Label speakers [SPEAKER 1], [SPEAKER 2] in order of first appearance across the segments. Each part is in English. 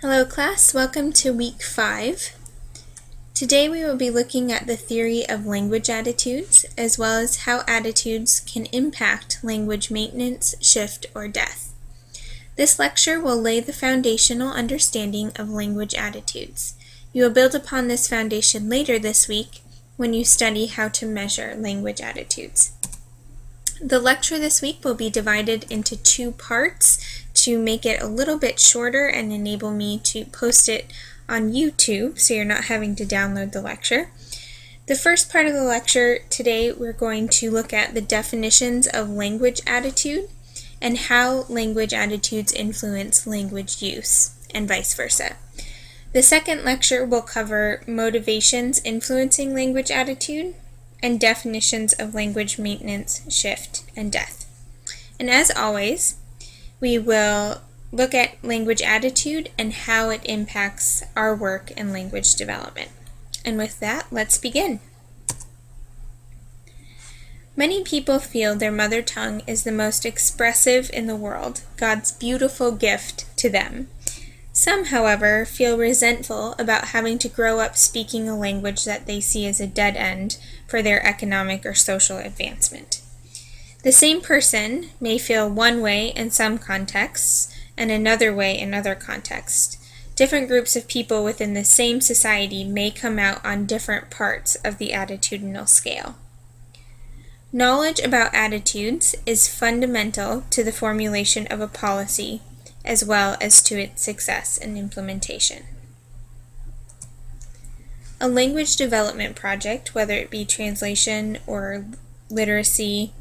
[SPEAKER 1] Hello class, welcome to week 5. Today we will be looking at the theory of language attitudes as well as how attitudes can impact language maintenance, shift, or death. This lecture will lay the foundational understanding of language attitudes. You will build upon this foundation later this week when you study how to measure language attitudes. The lecture this week will be divided into 2 parts to make it a little bit shorter and enable me to post it on YouTube so you're not having to download the lecture. The first part of the lecture today we're going to look at the definitions of language attitude and how language attitudes influence language use and vice versa. The second lecture will cover motivations influencing language attitude and definitions of language maintenance, shift, and death. And as always, we will look at language attitude and how it impacts our work in language development. And with that, let's begin. Many people feel their mother tongue is the most expressive in the world, God's beautiful gift to them. Some, however, feel resentful about having to grow up speaking a language that they see as a dead end for their economic or social advancement. The same person may feel one way in some contexts and another way in other contexts. Different groups of people within the same society may come out on different parts of the attitudinal scale. Knowledge about attitudes is fundamental to the formulation of a policy as well as to its success and implementation. A language development project, whether it be translation or literacy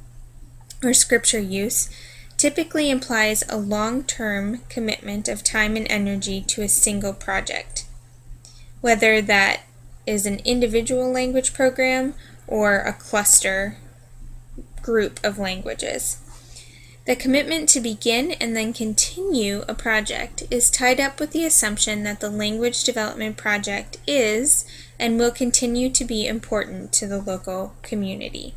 [SPEAKER 1] or scripture use, typically implies a long-term commitment of time and energy to a single project, whether that is an individual language program or a cluster group of languages. The commitment to begin and then continue a project is tied up with the assumption that the language development project is and will continue to be important to the local community.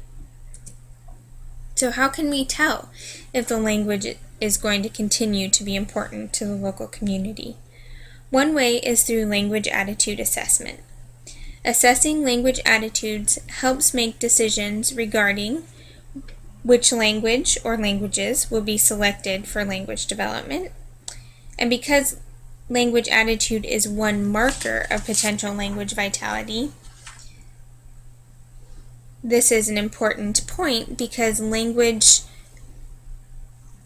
[SPEAKER 1] So how can we tell if the language is going to continue to be important to the local community? One way is through language attitude assessment. Assessing language attitudes helps make decisions regarding which language or languages will be selected for language development. And because language attitude is one marker of potential language vitality, this is an important point because language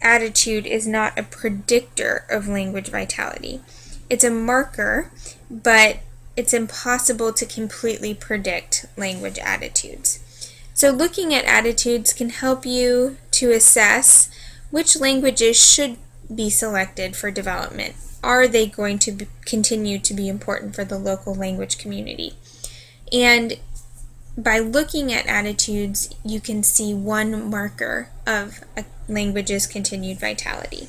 [SPEAKER 1] attitude is not a predictor of language vitality. It's a marker, but it's impossible to completely predict language attitudes. So looking at attitudes can help you to assess which languages should be selected for development. Are they going to continue to be important for the local language community? And by looking at attitudes, you can see one marker of a language's continued vitality.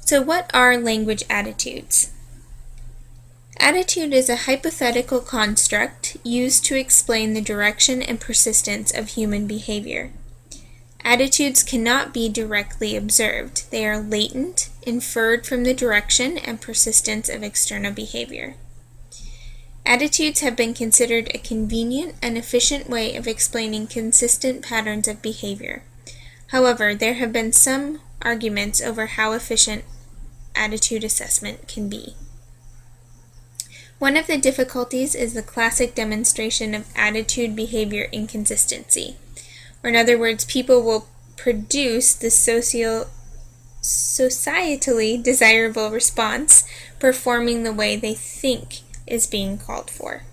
[SPEAKER 1] So what are language attitudes? Attitude is a hypothetical construct used to explain the direction and persistence of human behavior. Attitudes cannot be directly observed. They are latent, inferred from the direction and persistence of external behavior. Attitudes have been considered a convenient and efficient way of explaining consistent patterns of behavior. However, there have been some arguments over how efficient attitude assessment can be. One of the difficulties is the classic demonstration of attitude-behavior inconsistency, or in other words, people will produce the societally desirable response performing the way they think is being called for.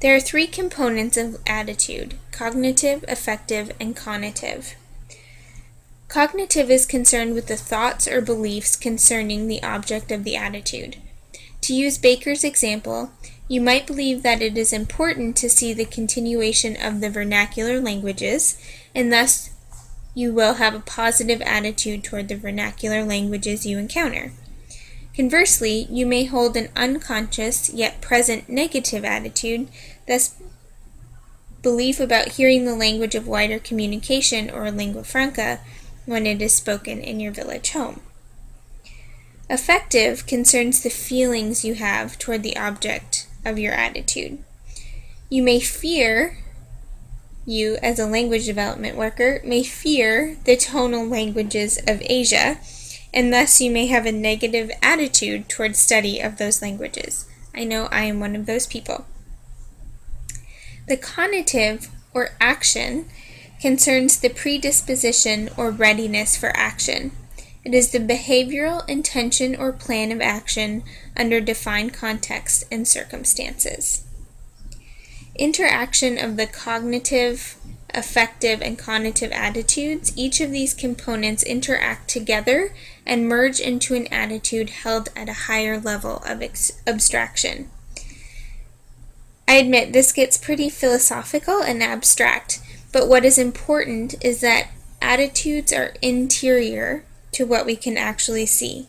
[SPEAKER 1] There are 3 components of attitude: cognitive, affective, and conative. Cognitive is concerned with the thoughts or beliefs concerning the object of the attitude. To use Baker's example, you might believe that it is important to see the continuation of the vernacular languages, and thus you will have a positive attitude toward the vernacular languages you encounter. Conversely, you may hold an unconscious yet present negative attitude, thus belief about hearing the language of wider communication or lingua franca when it is spoken in your village home. Affective concerns the feelings you have toward the object of your attitude. You as a language development worker, may fear the tonal languages of Asia, and thus you may have a negative attitude toward study of those languages. I know I am one of those people. The conative, or action, concerns the predisposition or readiness for action. It is the behavioral intention or plan of action under defined context and circumstances. Interaction of the cognitive, affective, and conative attitudes. Each of these components interact together and merge into an attitude held at a higher level of abstraction. I admit this gets pretty philosophical and abstract, but what is important is that attitudes are interior to what we can actually see.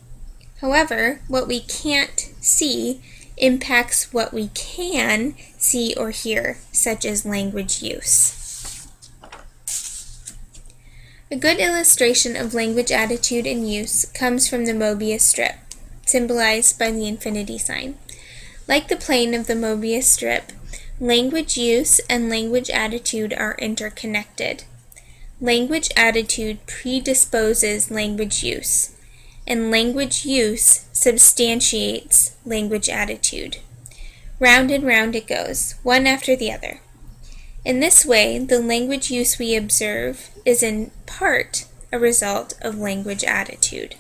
[SPEAKER 1] However, what we can't see impacts what we can see or hear, such as language use. A good illustration of language attitude and use comes from the Mobius strip, symbolized by the infinity sign. Like the plane of the Mobius strip, language use and language attitude are interconnected. Language attitude predisposes language use, and language use substantiates language attitude. Round and round it goes, one after the other. In this way, the language use we observe is in part a result of language attitude.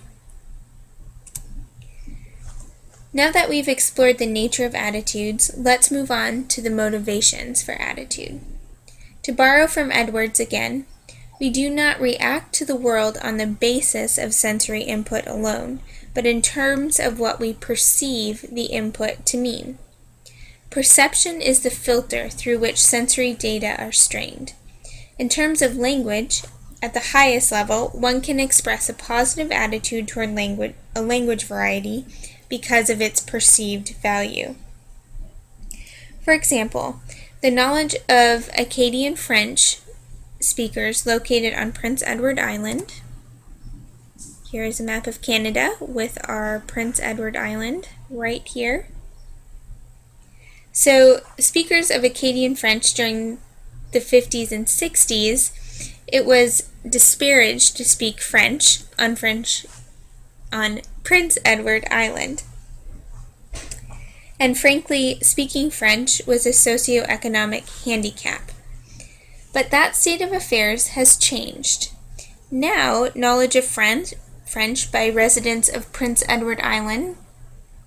[SPEAKER 1] Now that we've explored the nature of attitudes, let's move on to the motivations for attitude. To borrow from Edwards again, we do not react to the world on the basis of sensory input alone, but in terms of what we perceive the input to mean. Perception is the filter through which sensory data are strained. In terms of language, at the highest level, one can express a positive attitude toward a language variety because of its perceived value. For example, the knowledge of Acadian French speakers located on Prince Edward Island. Here is a map of Canada with our Prince Edward Island right here. So, speakers of Acadian French during the 50s and 60s, it was disparaged to speak French on Prince Edward Island. And frankly, speaking French was a socioeconomic handicap. But that state of affairs has changed. Now, knowledge of French by residents of Prince Edward Island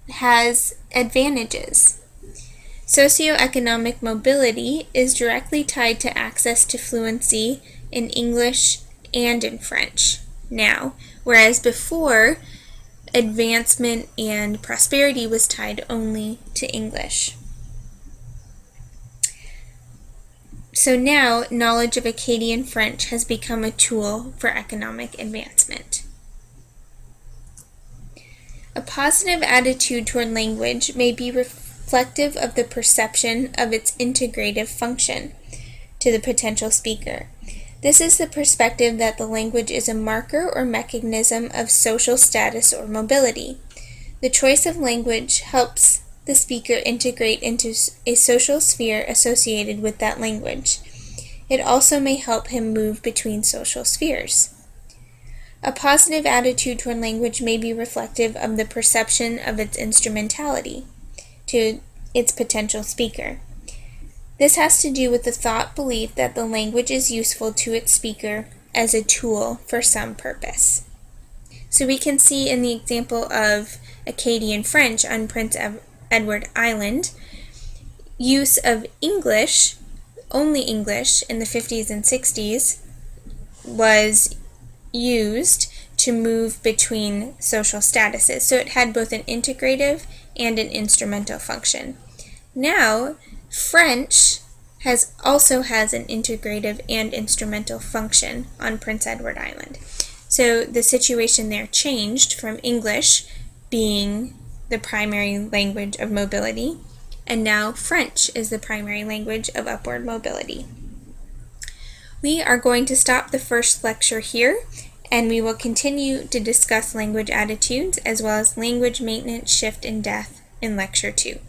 [SPEAKER 1] has advantages. Socioeconomic mobility is directly tied to access to fluency in English and in French now, whereas before, advancement and prosperity was tied only to English. So now, knowledge of Acadian French has become a tool for economic advancement. A positive attitude toward language may be reflective of the perception of its integrative function to the potential speaker. This is the perspective that the language is a marker or mechanism of social status or mobility. The choice of language helps the speaker integrate into a social sphere associated with that language. It also may help him move between social spheres. A positive attitude toward language may be reflective of the perception of its instrumentality to its potential speaker. This has to do with the thought belief that the language is useful to its speaker as a tool for some purpose. So we can see in the example of Acadian French on Prince Edward Island, use of English, only English, in the 50s and 60s was used to move between social statuses. So it had both an integrative and an instrumental function. Now, French also has an integrative and instrumental function on Prince Edward Island. So the situation there changed from English being the primary language of mobility, and now French is the primary language of upward mobility. We are going to stop the first lecture here and we will continue to discuss language attitudes as well as language maintenance, shift, and death in Lecture 2.